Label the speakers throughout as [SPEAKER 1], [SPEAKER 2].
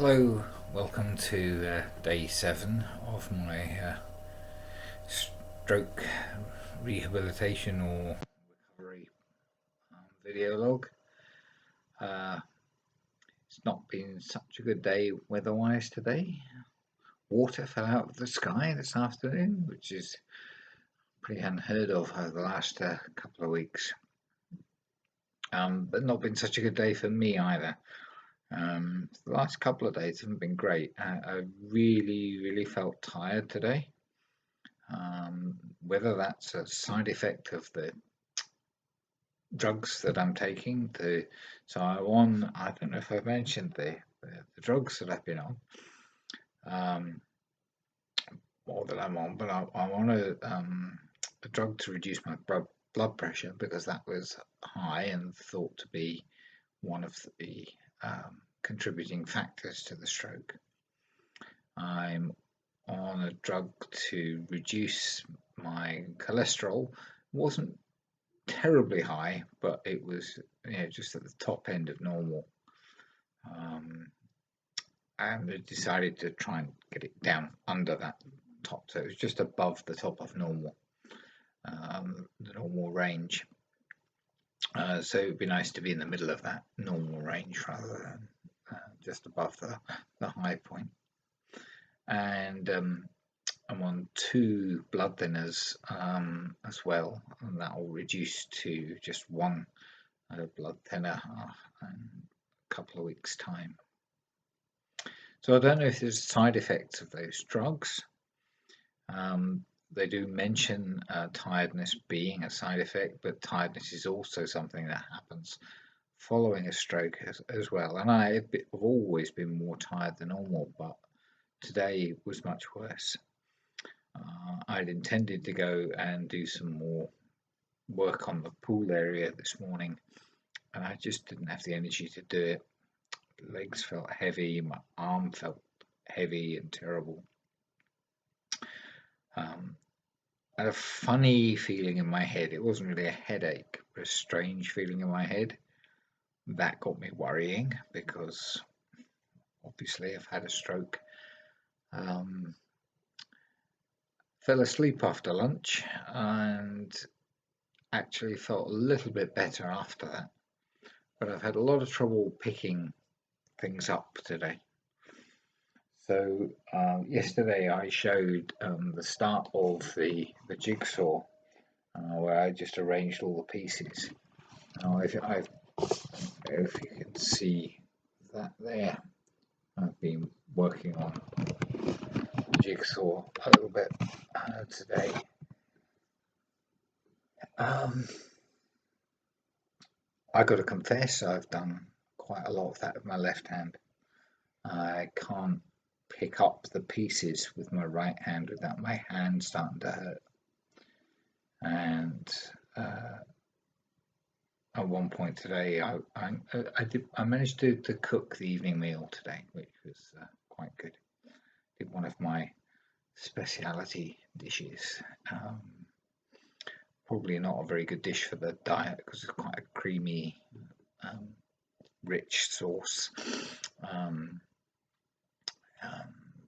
[SPEAKER 1] Hello, welcome to day 7 of my stroke rehabilitation or recovery video log. It's not been such a good day weather-wise today. Water fell out of the sky this afternoon, which is pretty unheard of over the last couple of weeks. But not been such a good day for me either. The last couple of days haven't been great. I really felt tired today. Whether that's a side effect of the drugs that I'm taking, so I'm on, I don't know if I mentioned the drugs that I've been on, or that I'm on, but I'm on a drug to reduce my blood pressure because that was high and thought to be one of the contributing factors to the stroke. I'm on a drug to reduce my cholesterol. It wasn't terribly high, but it was just at the top end of normal. And I decided to try and get it down under that top, so it was just above the top of normal, the normal range. So it would be nice to be in the middle of that normal range rather than just above the high point. And I'm on 2 blood thinners as well, and that will reduce to just 1 blood thinner in a couple of weeks' time. So I don't know if there's side effects of those drugs. They do mention tiredness being a side effect, but tiredness is also something that happens following a stroke as well. And I've always been more tired than normal, but today was much worse. I'd intended to go and do some more work on the pool area this morning, and I just didn't have the energy to do it. Legs felt heavy, my arm felt heavy and terrible. I had a funny feeling in my head. It wasn't really a headache, but a strange feeling in my head. That got me worrying because obviously I've had a stroke. Fell asleep after lunch and actually felt a little bit better after that. But I've had a lot of trouble picking things up today. So yesterday I showed the start of the jigsaw where I just arranged all the pieces. Now if you can see that there, I've been working on the jigsaw a little bit today. I got to confess I've done quite a lot of that with my left hand. I can't pick up the pieces with my right hand without my hand starting to hurt. And at one point today, I managed to cook the evening meal today, which was quite good. Did one of my speciality dishes. Probably not a very good dish for the diet because it's quite a creamy, rich sauce.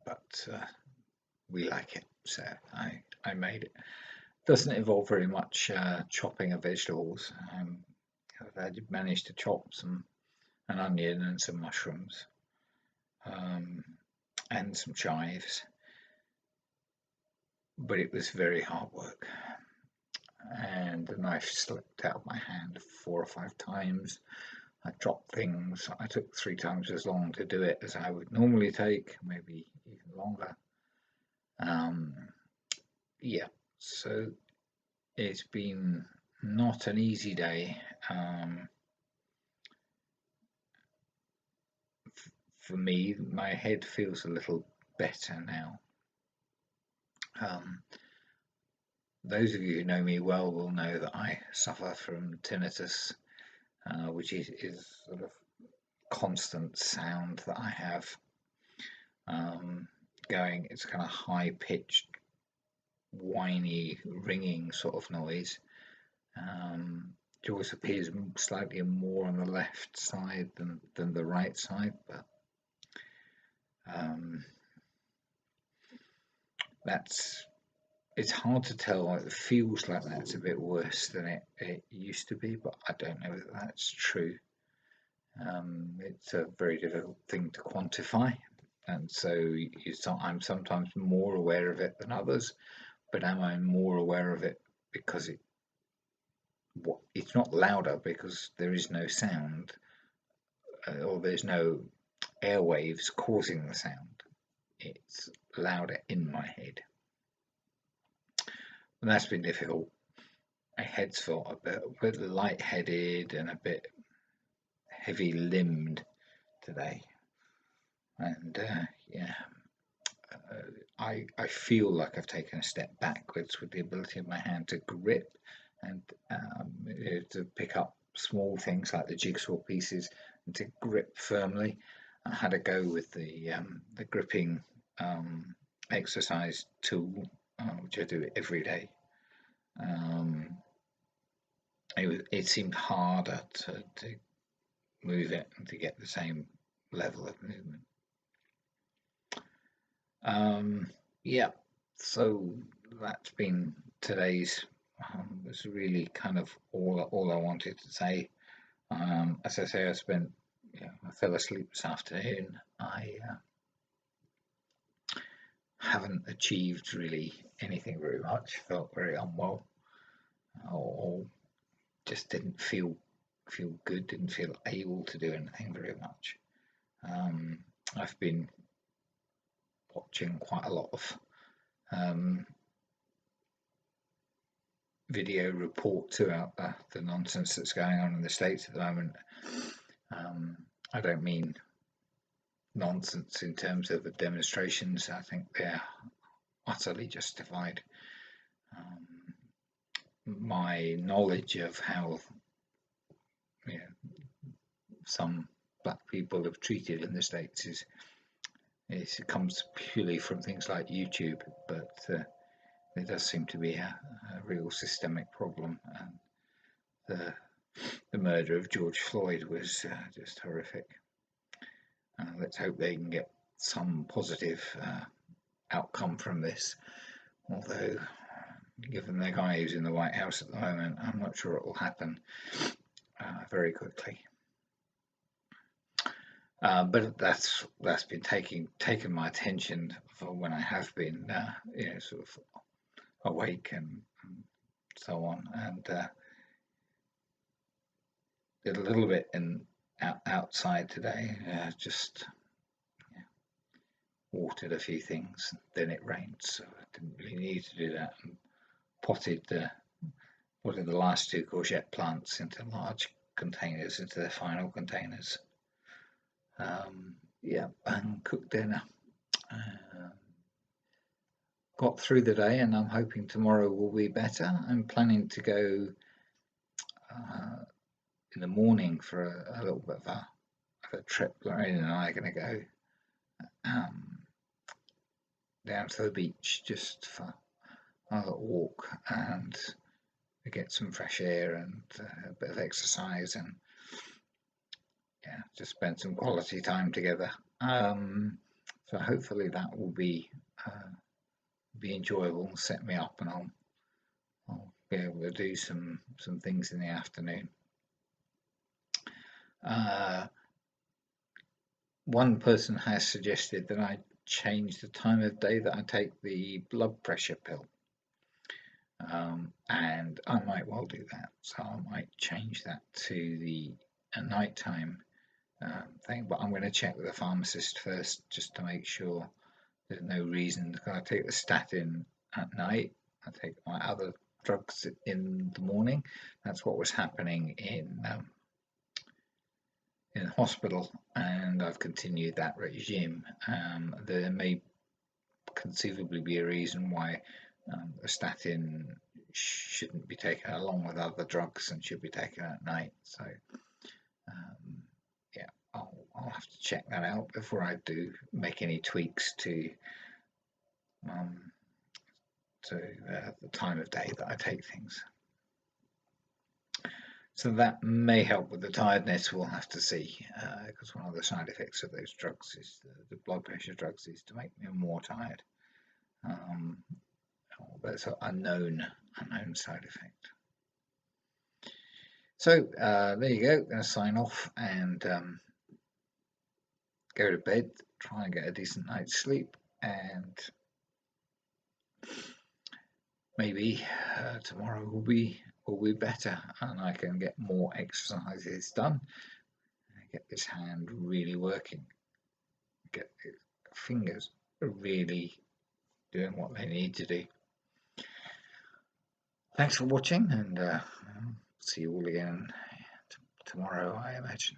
[SPEAKER 1] But we like it, so I made it. Doesn't involve very much chopping of vegetables. I did manage to chop an onion and some mushrooms and some chives, but it was very hard work. And the knife slipped out of my hand 4 or 5 times. I dropped things. I took 3 times as long to do it as I would normally take, maybe even longer. Yeah, so it's been not an easy day. For me, my head feels a little better now. Those of you who know me well will know that I suffer from tinnitus, which is sort of constant sound that I have going. It's kind of high-pitched, whiny, ringing sort of noise. It always appears slightly more on the left side than the right side, but Um, it's hard to tell. It feels like that's a bit worse than it used to be, but I don't know if that's true. It's a very difficult thing to quantify, and so I'm sometimes more aware of it than others. But am I more aware of it because it's not louder because there is no sound, or there's no airwaves causing the sound? It's louder in my head, and that's been difficult. My head's felt a bit lightheaded and a bit heavy limbed today, and yeah, I feel like I've taken a step backwards with the ability of my hand to grip and to pick up small things like the jigsaw pieces and to grip firmly. I had a go with the gripping um, exercise tool, which I do every day. Um, it seemed harder to move it and to get the same level of movement. Um, yeah, so that's been today's. Was really kind of all I wanted to say. As I say, I fell asleep this afternoon. I haven't achieved really anything very much. Felt very unwell, or just didn't feel good. Didn't feel able to do anything very much. Um, I've been watching quite a lot of um, video reports about the nonsense that's going on in the States at the moment. Um, I don't mean nonsense in terms of the demonstrations. I think they're utterly justified. Um, my knowledge of how, you know, some black people have treated in the States it comes purely from things like YouTube, but there does seem to be a real systemic problem. And the murder of George Floyd was just horrific. Let's hope they can get some positive outcome from this. Although, given the guy who's in the White House at the moment, I'm not sure it will happen very quickly. But that's been taken my attention for when I have been, sort of awake and so on, and did a little bit outside today. Just watered a few things. Then it rained, so I didn't really need to do that. And potted the last two courgette plants into large containers, into their final containers. Yeah, and cooked dinner. Uh, got through the day, and I'm hoping tomorrow will be better. I'm planning to go uh, in the morning for a little bit of a trip. Lorraine and I are going to go um, down to the beach just for a little walk and get some fresh air and a bit of exercise, and yeah, just spend some quality time together. So hopefully that will be enjoyable and set me up, and I'll be able to do some things in the afternoon. Uh, One person has suggested that I change the time of day that I take the blood pressure pill, and I might well do that. So I might change that to the nighttime thing, but I'm going to check with the pharmacist first just to make sure there's no reason. I take the statin at night. I take my other drugs in the morning. That's what was happening in hospital, and I've continued that regime. There may conceivably be a reason why a statin shouldn't be taken along with other drugs and should be taken at night. So yeah, I'll have to check that out before I do make any tweaks um, to the time of day that I take things. So that may help with the tiredness. We'll have to see, because one of the side effects of those drugs is the blood pressure drugs is to make me more tired. That's an unknown side effect. So there you go. Going to sign off and go to bed. Try and get a decent night's sleep, and maybe tomorrow will be better, and I can get more exercises done. Get this hand really working. Get the fingers really doing what they need to do. Thanks for watching, and see you all again tomorrow, I imagine.